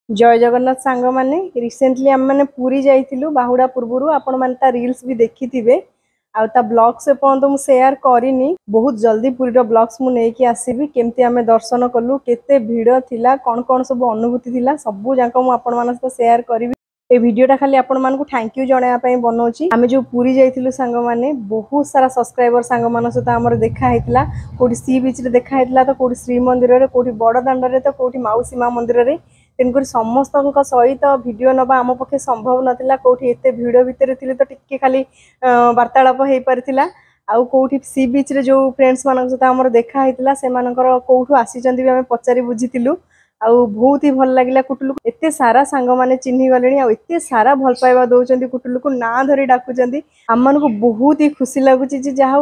जय जगन्नाथ सांग माने रिसेंटली आम मैंने पूरी जाइलु बाहुड़ा पूर्व आपण मैंने रील्स भी देखी थे आ ब्लॉग्स एपर्यंत मुझे सेयार करनी बहुत जल्दी पूरी ब्लॉग्स मुझे आसबि केमती आम दर्शन कलु केते भिड़ थिला कौन कौन सब अनुभूति थिला सबू जाक मुझे सेयार करी ए वीडियोटा खाली आपण मानकु थैंक यू जणाया बनाऊँ आम जो पूरी जाइलु सांग माने बहुत सारा सब्सक्राइबर सांग मान सहित आमर देखा होता कौटी सी बीच रे देखा होता तो कौटी श्री मंदिर कौटी बड़ दाण्ड तो कौटी माउसी माँ मंदिर में तेणुक समस्त सहित भिड नवा आम पक्षे संभव नाला कौटी एत भिड़ भितर थी तो टिके खाली वार्तालाप हो पारा आउ कौटी सी बीच रे जो फ्रेंड्स मान सहित आम देखा होता से कौटू आसी आम पचारि बुझीलु आउ बहुत ही भल लगे कुटुलू एत सारा सांग मैंने चिन्ह गले आत सारा भल पाइबा दौरान कुटुलू को ना धरी डाकुंट आम को बहुत ही खुशी लगुच जहाँ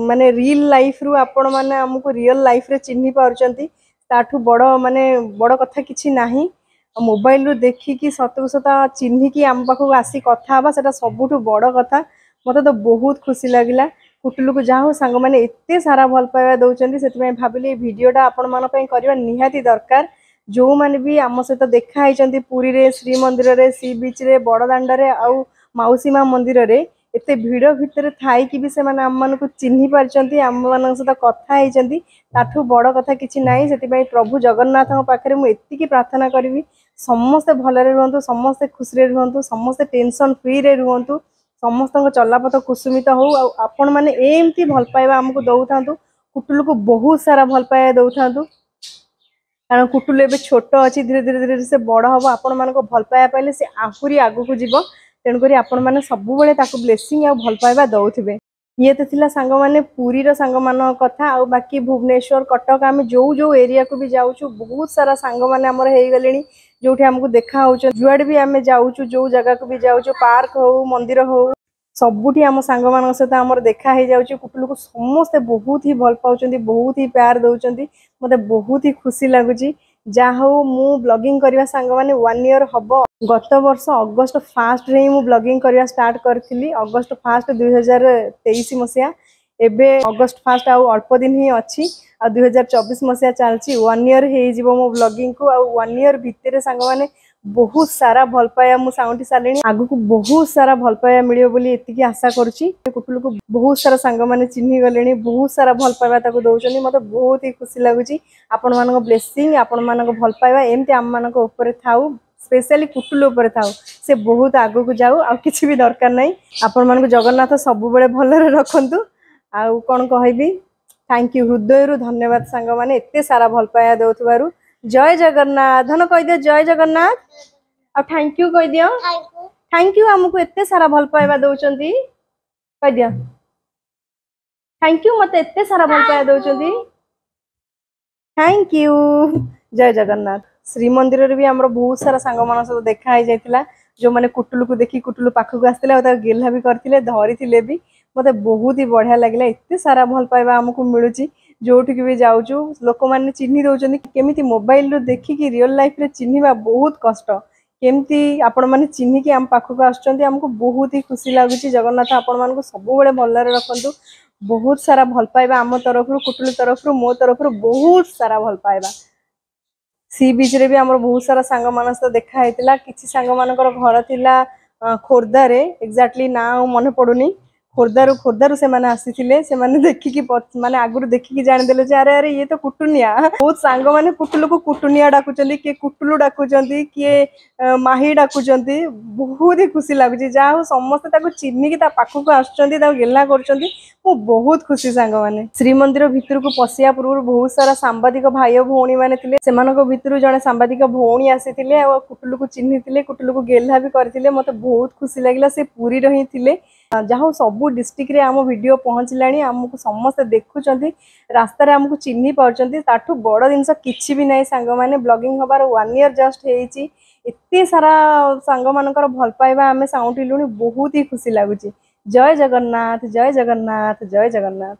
माने रियल लाइफ रु आपण मैंने आमको रियल लाइफ रे चिन्ह पार्टी ताठू बड़ माने बड़ कथा किछि नाही मोबाइल रु देखिकी सतु सत चिन्हिकी आम पाखक आसी कथा बा सेटा सबुठू बड़ कथा मते तो बहुत खुशी लगिला कुटुलू को जहाँ सांग मैंने एत सारा भल पाइबा दौरान से भाविली भिडटा आपण मान करवा निहाती दरकार जो मैंने भी आम सहित देखा पुरी रे श्री मंदिर रे सी बीच रे बड़ दाण्ड आउ माउसी माँ मंदिर रे एत भिड़ भितर थी भी से आम मान चिन्ह पार्टी आम मान सहित कथा होती ताठू बड़ कथा किसी ना से प्रभु जगन्नाथ पाखे मुझे प्रार्थना करी समस्ते भलरे रुहतु समस्ते खुशी रुहतु समस्ते टेंशन फ्री रे रुहतु समस्त चलापथ कुसुमित हो आपण मैंने एमती भल पाइबा आमको दौथा कुटुलू को बहुत सारा भल पाइबा दौथा कारण कुटुलू एवं छोट अच्छी धीरे धीरे धीरे से बड़ हम आपण मान भल पाइबा पाइले से आहरी आगू जीव तेणुक आपण मैंने सब ब्लेसिंग आ भल पाइबा दौथे ये तो थिला सांग माने पूरी रो सांग मान कथा आ बाकी भुवनेश्वर कटक आम जो जो एरिया को भी जाऊँ बहुत सारा सांग मैंने आमर हो गले जो आमको देखा हो जुआड़े भी आम जाऊँ जो जगह को भी जाऊँ पार्क हो मंदिर हो सबुठी आम सांग मान सहित आमर देखा हो जाऊँ कुटुलू को समस्ते बहुत ही भल पाँच बहुत ही प्यार दौरान मते बहुत ही खुशी लगुच जहाँ हो मु ब्लॉगिंग करवा सांग माने 1 ईयर हम गत वर्ष अगस्ट 1 रे मु ब्लॉगिंग करवा स्टार्ट करी अगस्ट 1 2023 मसीहा एबे अगस्ट 1 आउ अल्प दिन ही अच्छी आ 2024 मसीहा चलती 1 ईयर हो मो ब्लॉगिंग को आ 1 ईयर भितर सांग माने बहुत सारा भल पाया मु साउंटी सारे आगु को बहुत सारा भल पाया मिलियो बोली एतिकी आशा करुच्ची कुटुलू को बहुत सारा सांग माने चिन्ह गले बहुत सारा भल पाइबा ताको दौरान मत बहुत ही खुशी लगुच आपण मानक ब्लेसिंग आपण मानक भल पाइबा एमती आम मानक ऊपर थाउ स्पेशली कुटुलू ऊपर थाउ से बहुत आगु को जाऊ आ किछि भी दरकार नहीं आपण मानक जगन्नाथ सब बेले भलरे रखंतु आ कोन कहबी थैंक यू हृदय धन्यवाद सांग माने एते सारा भल पाया दउथबारु जय जगन्नाथ धन कह दियो जय जगन्नाथ आ थैंक यू कह दियो थैंक यू हमको एते सारा भल पाइबा दउचंती कह दियो थैंक यू मते एते सारा भल पाइबा दउचंती थैंक यू जय जगन्नाथ श्री मंदिर रे भी हमर बहुत सारा सांग मान सब देखा हो जाइतिला जो माने कुटुलू को देखी कुटुलू पाखक आसतिले आ गेला भी करतिले धरिथिले भी मते बहुत ही बढ़िया लगिला एते सारा भल पाइबा हमको मिलुची जोठिक भी जाऊँ लोक मैंने चिन्ह दौरान केमी मोबाइल रू देखिकी रियल लाइफ रे चिन्हवा बहुत कष्ट केमती आपण मैंने चिन्हिकी आम पाखक आमको बहुत ही खुशी लगुच जगन्नाथ आपण मान सब भलरे रखु बहुत सारा भल पाइबा आम तरफ कुटुलू तरफ मो तरफ बहुत सारा भल पाइबा सी बीच रे भी आम बहुत सारा सांग मान सहित देखा होता किसी सांग मानकर घर थिला खोर्धार एक्जाक्टली ना मन पड़ुनी खोर्धारू से माने आसीथिले से माने देखिकी माने आगुरु देखिकी जानिदेले जे अरे अरे ये तो कुटुनिया बहुत सांग माने कुटुलू को कुटुनिया डाकुचंदी किए कुटुलू डाकुचंदी किए माही डाकुचंदी बहुत ही खुशी लगुची जा हो समस्त ताको चिन्हिकी ता पाखको आछंती ता गेला करचंती मो बहुत खुशी सांग माने श्री मंदिर भितर को पसिया पूर्व बहुत सारा सांबादिक भाई भौणी माने थिले सेमानको भितरु जने सांबादिक भौणी आसीथिले आ कुटुलू को चिन्हिथिले कुटुलू को गेला भी करथिले मते बहुत खुशी लागिला से पूरी रही थिले जहाँ सबू डिस्ट्रिक्ट रे आम वीडियो पहुँचला आमको समस्त देखुं रास्तार आमको चिन्ह पार्टी ताठू बड़ जिनस किसी भी ना सांग मैंने ब्लॉगिंग हबार 1 ईयर जस्ट होते सारा सांग मानकर भल पाइबा आम साउंटिलुणी बहुत ही खुशी लगुच जय जगन्नाथ जय जगन्नाथ जय जगन्नाथ।